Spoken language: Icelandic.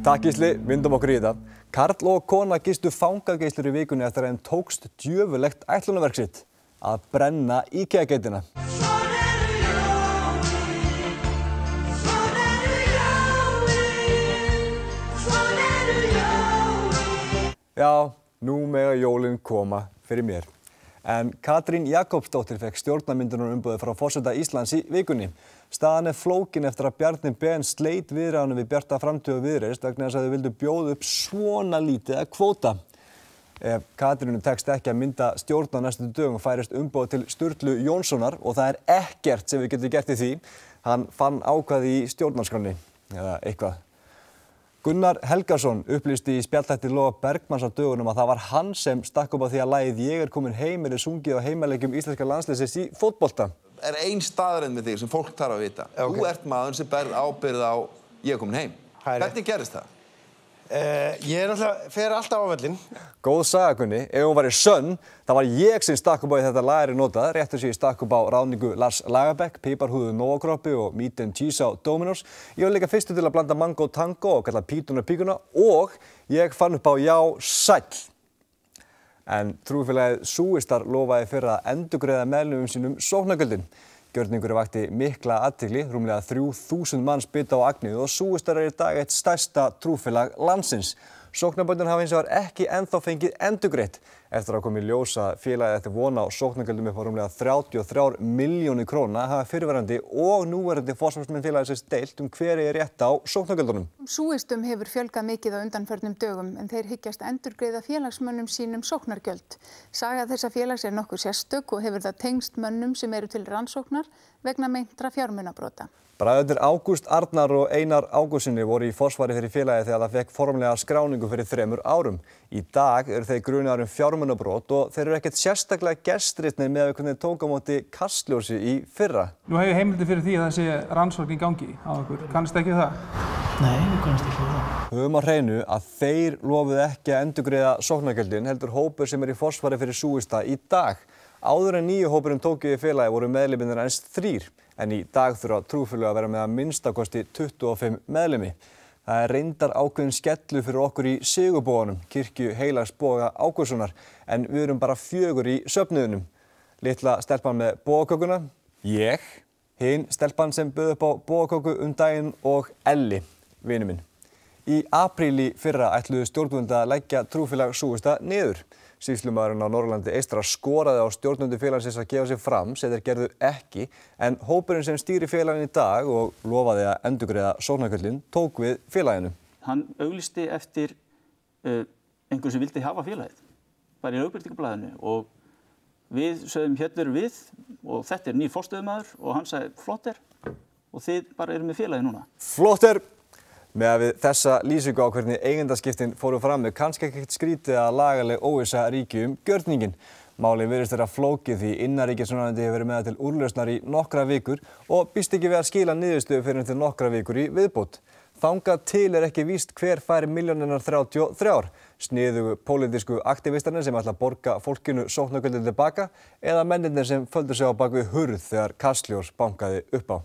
Takk Gísli, vindum okkur í þetta. Karl og kona gistu fangageislur í vikunni eftir að þeim tókst djöfulegt ætlunarverk sitt að brenna IKEA-geitina. Já, nú mega jólin koma fyrir mér. En Katrín Jakobsdóttir fekk stjórnarmyndunarumboðið frá forseta Íslands í vikunni. Staðan flókin eftir að Bjarni Ben sleit viðræðunum við Bjarta framtíð og Viðreisn vegna þess að þau vildu bjóða upp svona lítið að kvóta. Ef Katrínu tekst ekki að mynda stjórn á næstu dögum færist umboð til Sturlu Jónssonar og það ekkert sem við getum gert í því. Hann fann ákvæði í stjórnarskránni, eða eitthvað. Gunnar Helgason upplýsti í spjallþætti Loga Bergmanns á dögunum að það var hann sem stakk upp á því að lagið Ég komin heim sungið á heimaleikjum íslenska landsliðsins í fótbolta. Ein staðreynd með þig sem fólk þarf að vita. Okay. Þú ert maður sem ber ábyrgð á Ég komin heim. Hvernig gerist það? Ég fer alltaf á völlinn. Góð saga, Gunni. Ef hún væri sönn, það var ég sem stakk upp á þetta lag notað, réttur sem ég stakk upp á ráðningu Lars Lagerbäck, piparhúðu Nóakroppi og meat and cheese á Dominos. Ég var líka fyrstur til að blanda mango tango og kalla pítuna píkuna og ég fann upp á já sæll. En trúfélagið Súistar lofaði fyrir að endurgreiða meðlimum sínum sóknargjöldin. Gjörningurinn vakti mikla athygli, rúmlega 3000 manns bitu á agnið og Súistar í dag eitt stærsta trúfélag landsins. Sóknarböndin hafa hins vegar ekki ennþá fengið endurgreitt eftir að koma í ljós að félagið ætti von á sóknargjöldum upp á rúmlega 33 milljónir króna hafa fyrrverandi og núverandi forsvarsmenn félagsins deilt hver rétt á sóknargjöldunum. Súistum hefur fjölgað mikið á undanförnum dögum en þeir hyggjast endurgreiða félagsmönnum sínum sóknargjöld. Saga þessa félags nokkuð sérstök og hefur það tengst mönnum sem eru til rannsóknar vegna meintra fjármunabrota. Bræðurnir Ágúst Arnar og Einar Ágústsssyni voru í forsvari fyrir félagið þegar það fekk formlega skráningu fyrir 3 árum. Í dag eru þeir grunaðir fjármunabrot og þeir eru ekkert sérstaklega gestritnir með hvernig þeir tóku á móti Kastljósi í fyrra. Nú hef ég heimildir fyrir því að það sé rannsókn í gangi á ykkur. Kannist ekki það? Nei, við kannast ekki það. Höfum á hreinu að þeir lofuðu ekki að endurgreiða sóknargjöldin heldur hópur sem í forsvari fyrir Súista í dag. Áður en nýju hópurinn tóku í félagi voru meðlimir aðeins 3. En í dag þurfa trúfélög að vera með að minnstakosti 25 meðlimi. Það reyndar ákveðin skellu fyrir okkur í Sigurbóganum, kirkju Heilags Boga Ágústssonar, en við erum bara 4 í söfnuðinum. Litla stelpan með bogakökuna, ég, hin stelpan sem bauð upp á bogaköku daginn og Elli, vinur minn. Í apríl í fyrra ætluðu stjórnvöld að leggja trúfélag Súista niður. Sýslumaðurinn á Norðurlandi eystra skoraði á stjórnendur félagsins að gefa sig fram sem þeir gerðu ekki, en hópurinn sem stýrir félaginu í dag og lofaði að endurgreiða sóknargjöldin tók við félaginu. Hann auglýsti eftir einhverjum sem vildi hafa félagið, bara í Lögbirtingablaðinu og við sögðum hérna við og þetta nýr forstöðumaður og hann sagði flott og þið bara eru með félagið núna. Flott Með að við þessa lýsingu á hvernig eigendaskiptin fóru fram með kannski ekkert skrítið að lagaleg óvissa ríki gjörningin. Málið virðist vera flókið því innanríkisráðuneytið hefur verið með það til úrlausnar í nokkra vikur og býst ekki við að skila niðurstöðu fyrr en til nokkra vikur í viðbót. Þangað til ekki víst hver fær milljónirnar 33, sniðugu pólitísku aktivistarnir sem ætla að borga fólkinu sóknargjöldin tilbaka eða mennirnir sem földu sig á bak við hurð þegar Kastljós bankaði upp á.